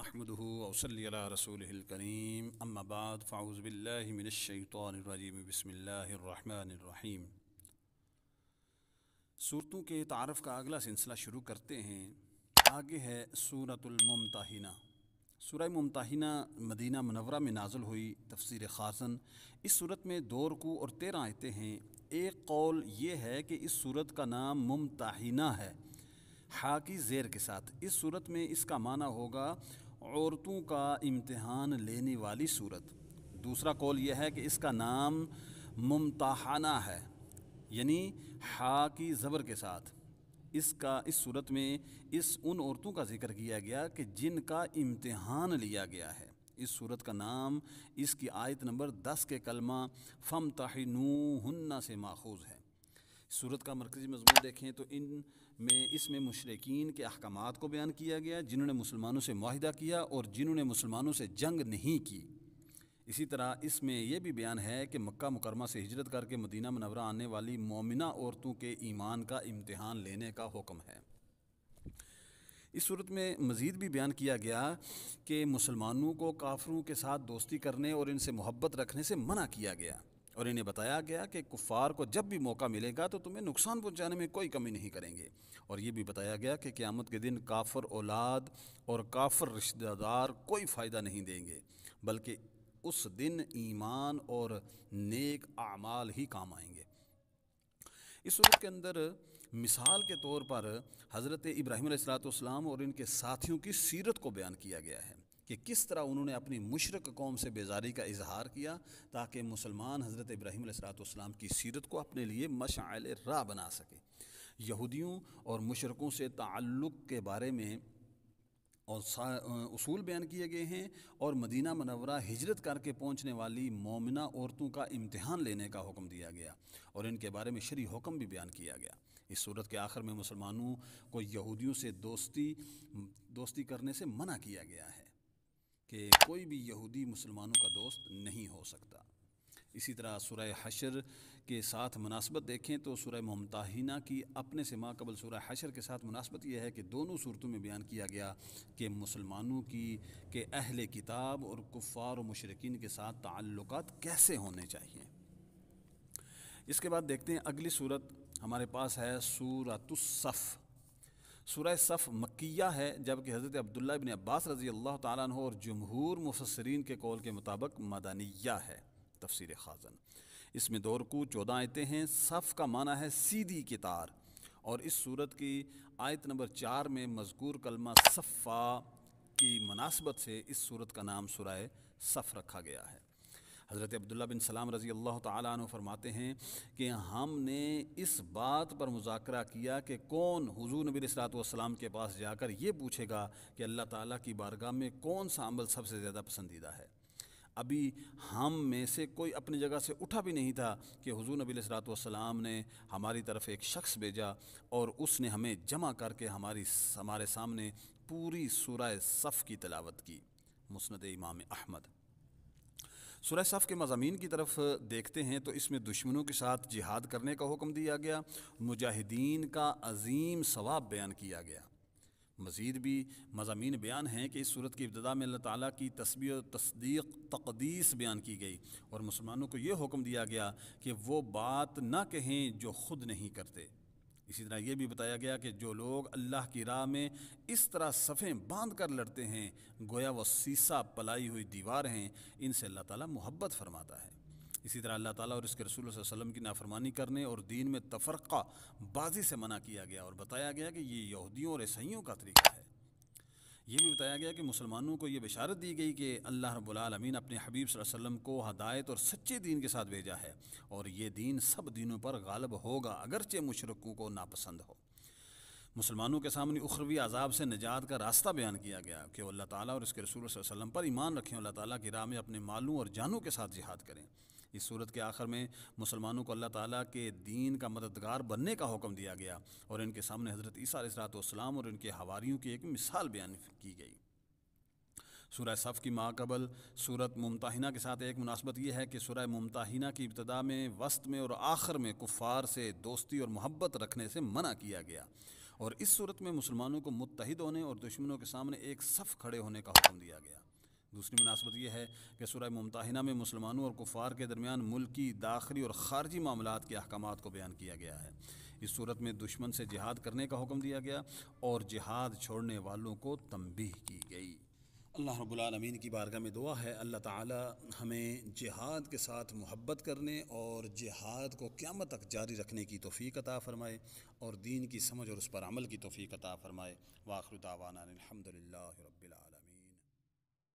نحمده وصلی علی رسولہ الکریم اما بعد فاعوذ باللہ من الشیطان الرجیم بسم اللہ الرحمن الرحیم۔ صورتوں کے تعارف کا اگلا سلسلہ شروع کرتے ہیں۔ آگے ہے سورۃ الممتحنہ۔ سورہ ممتحنہ مدینہ منورہ میں نازل ہوئی۔ تفسیر خازن، اس صورت میں 2 رکوع اور 13 آیتیں ہیں۔ ایک قول یہ ہے کہ اس صورت کا نام ممتحنہ ہے، ہا کی زیر کے ساتھ۔ اس صورت میں اس کا معنی ہوگا عورتوں کا امتحان لینے والی صورت۔ دوسرا قول یہ ہے کہ اس کا نام ممتحنہ ہے، یعنی ہا کی زبر کے ساتھ۔ اس صورت میں ان عورتوں کا ذکر کیا گیا کہ جن کا امتحان لیا گیا ہے۔ اس صورت کا نام اس کی آیت نمبر 10 کے کلمہ فامتحنوہن سے ماخوذ ہے۔ صورت کا مرکزی مضمون دیکھیں تو اس میں مشرکین کے احکامات کو بیان کیا گیا، جنہوں نے مسلمانوں سے معاہدہ کیا اور جنہوں نے مسلمانوں سے جنگ نہیں کی۔ اسی طرح اس میں یہ بھی بیان ہے کہ مکہ مکرمہ سے ہجرت کر کے مدینہ منورہ آنے والی مومنہ عورتوں کے ایمان کا امتحان لینے کا حکم ہے۔ اس صورت میں مزید بھی بیان کیا گیا کہ مسلمانوں کو کافروں کے ساتھ دوستی کرنے اور ان سے محبت رکھنے سے منع کیا گیا، اور انہیں بتایا گیا کہ کفار کو جب بھی موقع ملے گا تو تمہیں نقصان پہنچانے میں کوئی کمی نہیں کریں گے، اور یہ بھی بتایا گیا کہ قیامت کے دن کافر اولاد اور کافر رشتہ دار کوئی فائدہ نہیں دیں گے، بلکہ اس دن ایمان اور نیک اعمال ہی کام آئیں گے۔ اس صورت کے اندر مثال کے طور پر حضرت ابراہیم علیہ السلام اور ان کے ساتھیوں کی سیرت کو بیان کیا گیا ہے کہ کس طرح انہوں نے اپنی مشرک قوم سے بیزاری کا اظہار کیا تاکہ مسلمان حضرت ابراہیم علیہ السلام کی سیرت کو اپنے لیے مشعل راہ بنا سکے۔ یہودیوں اور مشرکوں سے تعلق کے بارے میں اور اصول بیان کیے گئے ہیں، اور مدینہ منورہ ہجرت کر کے پہنچنے والی مومنہ عورتوں کا امتحان لینے کا حکم دیا گیا، اور ان کے بارے میں شرعی حکم بھی بیان کیا گیا۔ اس صورت کے آخر میں مسلمانوں کو یہودیوں سے دوستی کرنے سے منع کیا گیا ہے کہ کوئی بھی یہودی مسلمانوں کا دوست نہیں ہو سکتا۔ اسی طرح سورہ حشر کے ساتھ مناسبت دیکھیں تو سورہ ممتحنہ کی اپنے سے ماقبل سورہ حشر کے ساتھ مناسبت یہ ہے کہ دونوں صورتوں میں بیان کیا گیا کہ مسلمانوں کے اہل کتاب اور کفار و مشرکین کے ساتھ تعلقات کیسے ہونے چاہیے۔ اس کے بعد دیکھتے ہیں اگلی صورت ہمارے پاس ہے سورۃ الصف۔ سورہ صف مکیہ ہے، جبکہ حضرت عبداللہ ابن عباس رضی اللہ تعالیٰ عنہ اور جمہور مفسرین کے قول کے مطابق مدنیہ ہے۔ تفسیر خازن، اس میں 2 رکوع 14 آیتیں ہیں۔ صف کا معنی ہے سیدھی کتار، اور اس صورت کی آیت نمبر 4 میں مذکور کلمہ صفا کی مناسبت سے اس صورت کا نام سورہ صف رکھا گیا ہے۔ حضرت عبداللہ بن سلام رضی اللہ تعالیٰ عنہ فرماتے ہیں کہ ہم نے اس بات پر مذاکرہ کیا کہ کون حضور نبی علیہ السلام کے پاس جا کر یہ پوچھے گا کہ اللہ تعالیٰ کی بارگاہ میں کون سا عمل سب سے زیادہ پسندیدہ ہے۔ ابھی ہم میں سے کوئی اپنی جگہ سے اٹھا بھی نہیں تھا کہ حضور نبی علیہ السلام نے ہماری طرف ایک شخص بھیجا، اور اس نے ہمیں جمع کر کے ہمارے سامنے پوری سورہ صف کی تلاوت کی۔ مسند امام احمد۔ سورہ صف کے مضامین کی طرف دیکھتے ہیں تو اس میں دشمنوں کے ساتھ جہاد کرنے کا حکم دیا گیا، مجاہدین کا عظیم ثواب بیان کیا گیا۔ مزید بھی مضامین بیان ہیں کہ اس صورت کی ابتدا میں اللہ تعالیٰ کی تسبیح و تصدیق تقدیس بیان کی گئی، اور مسلمانوں کو یہ حکم دیا گیا کہ وہ بات نہ کہیں جو خود نہیں کرتے۔ اسی طرح یہ بھی بتایا گیا کہ جو لوگ اللہ کی راہ میں اس طرح صفیں باندھ کر لڑتے ہیں گویا وہ سیسہ پلائی ہوئی دیوار ہیں، ان سے اللہ تعالیٰ محبت فرماتا ہے۔ اسی طرح اللہ تعالیٰ اور اس کے رسول صلی اللہ علیہ وسلم کی نافرمانی کرنے اور دین میں تفرقہ بازی سے منع کیا گیا، اور بتایا گیا کہ یہ یہودیوں اور عیسائیوں کا طریقہ ہے۔ یہ بھی بتایا گیا کہ مسلمانوں کو یہ بشارت دی گئی کہ اللہ رب العالمین اپنے حبیب صلی اللہ علیہ وسلم کو ہدایت اور سچے دین کے ساتھ بھیجا ہے، اور یہ دین سب دینوں پر غالب ہوگا اگرچہ مشرکوں کو ناپسند ہو۔ مسلمانوں کے سامنے اخروی عذاب سے نجات کا راستہ بیان کیا گیا کہ وہ اللہ تعالیٰ اور اس کے رسول صلی اللہ علیہ وسلم پر ایمان رکھیں، اللہ تعالیٰ کی راہ میں اپنے مالوں اور جانوں کے ساتھ جہاد کریں۔ اس صورت کے آخر میں مسلمانوں کو اللہ تعالیٰ کے دین کا مددگار بننے کا حکم دیا گیا، اور ان کے سامنے حضرت عیسیٰ علیہ السلام اور ان کے حواریوں کی ایک مثال بیان کی گئی۔ سورہ صف کی ماقبل سورۃ ممتحنہ کے ساتھ ایک مناسبت یہ ہے کہ سورہ ممتحنہ کی ابتدا میں، وسط میں اور آخر میں کفار سے دوستی اور محبت رکھنے سے منع کیا گیا، اور اس صورت میں مسلمانوں کو متحد ہونے اور دشمنوں کے سامنے ایک صف کھڑے ہونے کا حکم دیا گیا۔ دوسری مناسبت یہ ہے کہ سورہ ممتحنہ میں مسلمانوں اور کفار کے درمیان ملکی، داخلی اور خارجی معاملات کے احکامات کو بیان کیا گیا ہے۔ اس صورت میں دشمن سے جہاد کرنے کا حکم دیا گیا اور جہاد چھوڑنے والوں کو تنبیہ کی گئی۔ اللہ رب العالمین کی بارگاہ میں دعا ہے اللہ تعالی ہمیں جہاد کے ساتھ محبت کرنے اور جہاد کو قیامت تک جاری رکھنے کی توفیق عطا فرمائے اور دین کی سمجھ اور اس پر عمل کی توفیق عطا فرمائے۔ وآخر دعوانا الحمدللہ رب العالمین۔